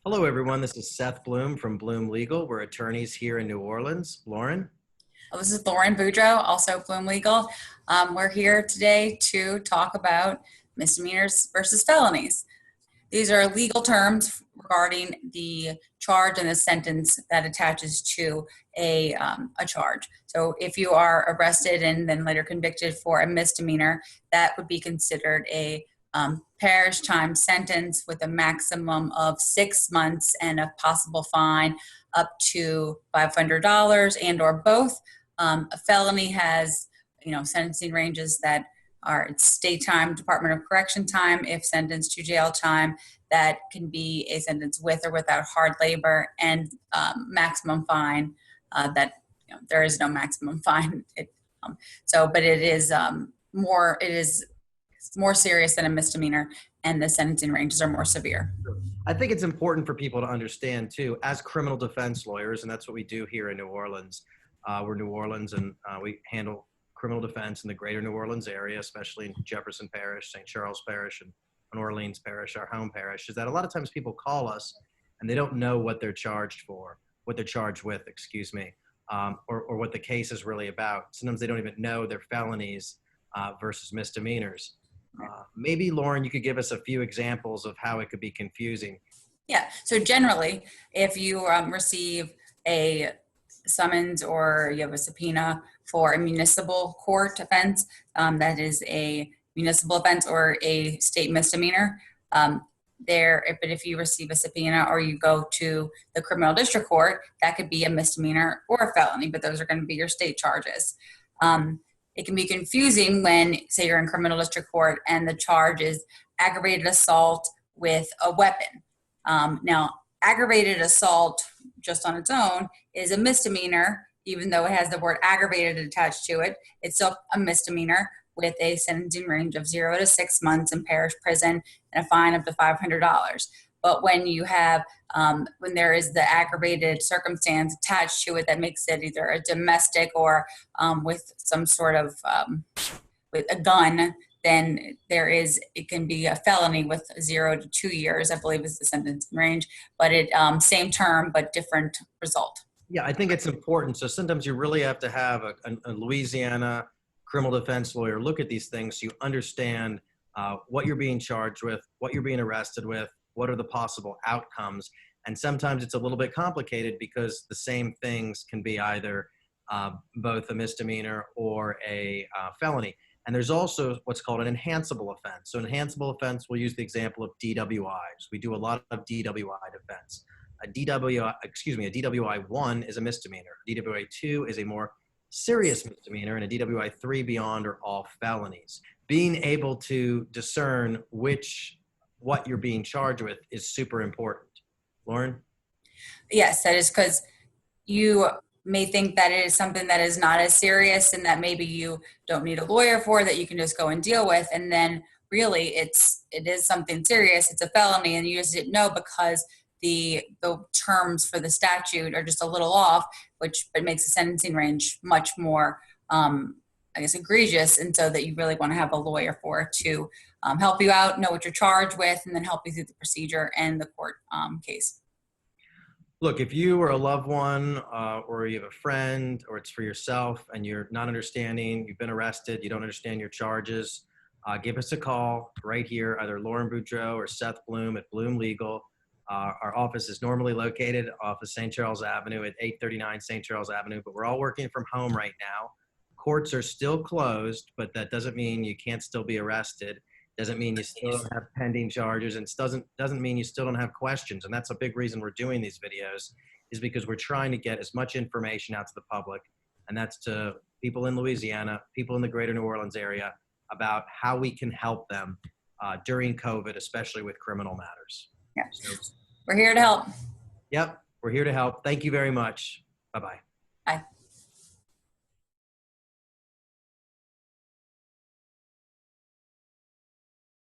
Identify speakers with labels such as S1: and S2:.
S1: Hello, everyone. This is Seth Bloom from Bloom Legal. We're attorneys here in New Orleans. Lauren?
S2: This is Lauren Boudreaux, also Bloom Legal. We're here today to talk about misdemeanors versus felonies. These are legal terms regarding the charge and the sentence that attaches to a charge. So if you are arrested and then later convicted for a misdemeanor, that would be considered a parish time sentence with a maximum of 6 months and a possible fine up to $500 and or both. A felony has, sentencing ranges that are state time, Department of Correction time, if sentenced to jail time. That can be a sentence with or without hard labor, and maximum fine. There is no maximum fine. But it is more. It is more serious than a misdemeanor, and the sentencing ranges are more severe.
S1: I think it's important for people to understand, too, as criminal defense lawyers, and that's what we do here in New Orleans. We're New Orleans, and we handle criminal defense in the greater New Orleans area, especially in Jefferson Parish, St. Charles Parish, and New Orleans Parish, our home parish, is that a lot of times people call us and they don't know what they're charged for, what they're charged with, or what the case is really about. Sometimes they don't even know their felonies versus misdemeanors. Maybe, Lauren, you could give us a few examples of how it could be confusing.
S2: Yeah, so generally, if you receive a summons or you have a subpoena for a municipal court offense, that is a municipal offense or a state misdemeanor. But if you receive a subpoena or you go to the criminal district court, that could be a misdemeanor or a felony, but those are going to be your state charges. It can be confusing when, say, you're in criminal district court and the charge is aggravated assault with a weapon. Now, aggravated assault just on its own is a misdemeanor, even though it has the word aggravated attached to it. It's still a misdemeanor with a sentencing range of 0 to 6 months in parish prison and a fine up to $500. But when you have, when there is the aggravated circumstance attached to it that makes it either a domestic or with some sort of, with a gun, then it can be a felony with 0 to 2 years, I believe is the sentencing range, but same term, but different result.
S1: Yeah, I think it's important. So sometimes you really have to have a Louisiana criminal defense lawyer look at these things so you understand what you're being charged with, what you're being arrested with, what are the possible outcomes. And sometimes it's a little bit complicated because the same things can be either both a misdemeanor or a felony. And there's also what's called an enhanceable offense. So an enhanceable offense, we'll use the example of DWIs. We do a lot of DWI defense. A DWI 1 is a misdemeanor. A DWI 2 is a more serious misdemeanor, and a DWI 3 beyond are all felonies. Being able to discern what you're being charged with is super important. Lauren?
S2: Yes, that is because you may think that it is something that is not as serious and that maybe you don't need a lawyer for, that you can just go and deal with. And then really it is something serious. It's a felony and you just didn't know because the terms for the statute are just a little off, but makes the sentencing range much more, egregious. And so that you really want to have a lawyer for to help you out, know what you're charged with, and then help you through the procedure and the court case.
S1: Look, if you or a loved one or you have a friend or it's for yourself and you're not understanding, you've been arrested, you don't understand your charges, give us a call right here, either Lauren Boudreaux or Seth Bloom at Bloom Legal. Our office is normally located off of St. Charles Avenue at 839 St. Charles Avenue, but we're all working from home right now. Courts are still closed, but that doesn't mean you can't still be arrested. Doesn't mean you still don't have pending charges, and doesn't mean you still don't have questions. And that's a big reason we're doing these videos, is because we're trying to get as much information out to the public, and that's to people in Louisiana, people in the greater New Orleans area, about how we can help them during COVID, especially with criminal matters.
S2: Yeah. So, we're here to help.
S1: Yep, we're here to help. Thank you very much. Bye-bye.